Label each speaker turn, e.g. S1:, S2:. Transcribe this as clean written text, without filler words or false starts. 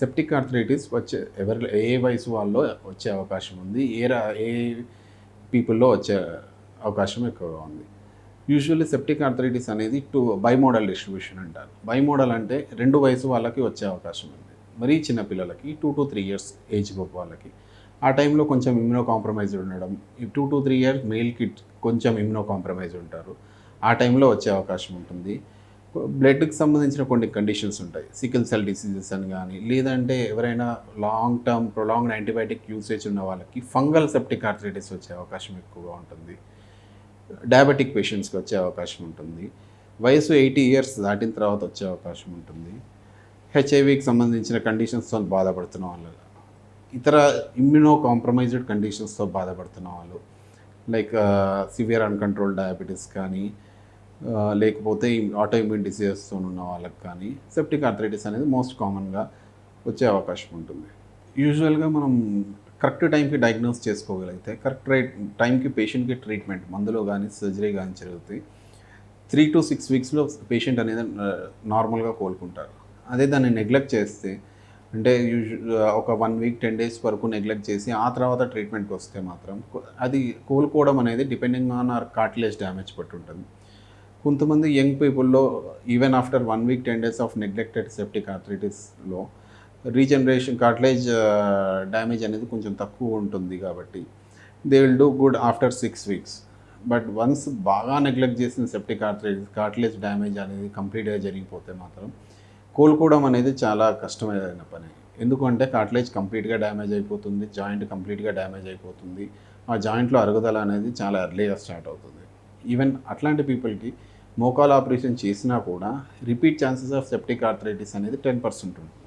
S1: Septic arthritis వచ్చే ఏ వయసు వాళ్ళలో వచ్చే అవకాశం ఉంది, ఏ పీపుల్‌లో వచ్చే అవకాశం ఎక్కువగా ఉంది. యూజువల్లీ సెప్టిక్ ఆర్థరైటిస్ అనేది బైమోడల్ డిస్ట్రిబ్యూషన్ అంటారు. బైమోడల్ అంటే 2 వయసు వాళ్ళకి వచ్చే అవకాశం ఉంది. మరీ చిన్న పిల్లలకి 2-3 ఇయర్స్ ఏజ్ గ్రూప్ వాళ్ళకి. ఆ టైంలో కొంచెం ఇమ్యూనో కాంప్రమైజ్డ్ ఉండడం. ఈ 2-3 ఇయర్స్ మేల్‌కి కొంచెం ఇమ్యూనో కాంప్రమైజ్డ్ ఉంటారు. ఆ టైంలో వచ్చే అవకాశం ఉంటుంది. బ్లడ్‌కి సంబంధించిన కొన్ని కండిషన్స్ ఉంటాయి. సికిల్ సెల్ డిసీజెస్ అని గానీ, లేదంటే ఎవరైనా long term prolonged antibiotic usage ఉన్న వాళ్ళకి ఫంగల్ సెప్టిక్ ఆర్థరైటిస్ వచ్చే అవకాశం ఎక్కువగా ఉంటుంది. డయాబెటిక్ పేషెంట్స్‌కి వచ్చే అవకాశం ఉంటుంది. వయసు 80 ఇయర్స్ దాటిన తర్వాత వచ్చే అవకాశం ఉంటుంది. హెచ్ఐవీకి సంబంధించిన కండిషన్స్‌తో బాధపడుతున్న వాళ్ళు, ఇతర ఇమ్యూనో కాంప్రమైజ్డ్ కండిషన్స్‌తో బాధపడుతున్న వాళ్ళు, లైక్ సివియర్ అన్‌కంట్రోల్డ్ డయాబెటిస్ కానీ, లేకపోతే ఆటో ఇమ్యూన్ డిసీజెస్‌తో ఉన్న వాళ్ళకి కానీ సెప్టిక్ ఆర్థరైటిస్ అనేది మోస్ట్ కామన్‌గా వచ్చే అవకాశం ఉంటుంది. యూజువల్‌గా మనం కరెక్ట్ టైంకి డయాగ్నోస్ చేసుకోగలిగితే, కరెక్ట్ టైంకి పేషెంట్‌కి ట్రీట్మెంట్ మందులు కానీ, సర్జరీ కానీ జరుగుతాయి. 3-6 వీక్స్‌లో పేషెంట్ అనేది నార్మల్‌గా కోలుకుంటారు. అదే దాన్ని నెగ్లెక్ట్ చేస్తే, అంటే ఒక 1 వీక్ 10 డేస్ వరకు నెగ్లెక్ట్ చేసి ఆ తర్వాత ట్రీట్మెంట్‌కి వస్తే మాత్రం అది కోలుకోవడం అనేది depending on our cartilage damage బట్టి ఉంటుంది. కొంతమంది యంగ్ పీపుల్‌లో even after 1 week 10 days of neglected septic ఆర్థరైటిస్‌లో రీజనరేషన్ కార్టిలేజ్ డ్యామేజ్ అనేది కొంచెం తక్కువ ఉంటుంది కాబట్టి they will do good after 6 weeks. But once బాగా నెగ్లెక్ట్ చేసిన సెప్టిక్ ఆర్థరైటిస్ కార్టిలేజ్ డ్యామేజ్ అనేది కంప్లీట్‌గా జరిగిపోతే మాత్రం కోలుకోవడం అనేది చాలా కష్టమైన పని. ఎందుకంటే కార్టిలేజ్ కంప్లీట్‌గా డ్యామేజ్ అయిపోతుంది. జాయింట్ కంప్లీట్‌గా డ్యామేజ్ అయిపోతుంది. ఆ జాయింట్‌లో అరుగుదల అనేది చాలా ఎర్లీగా స్టార్ట్ అవుతుంది. ఈవెన్ అట్లాంటి పీపుల్‌కి మోకాలు ఆపరేషన్ చేసినా కూడా repeat chances of septic arthritis అనేది 10% ఉంటుంది.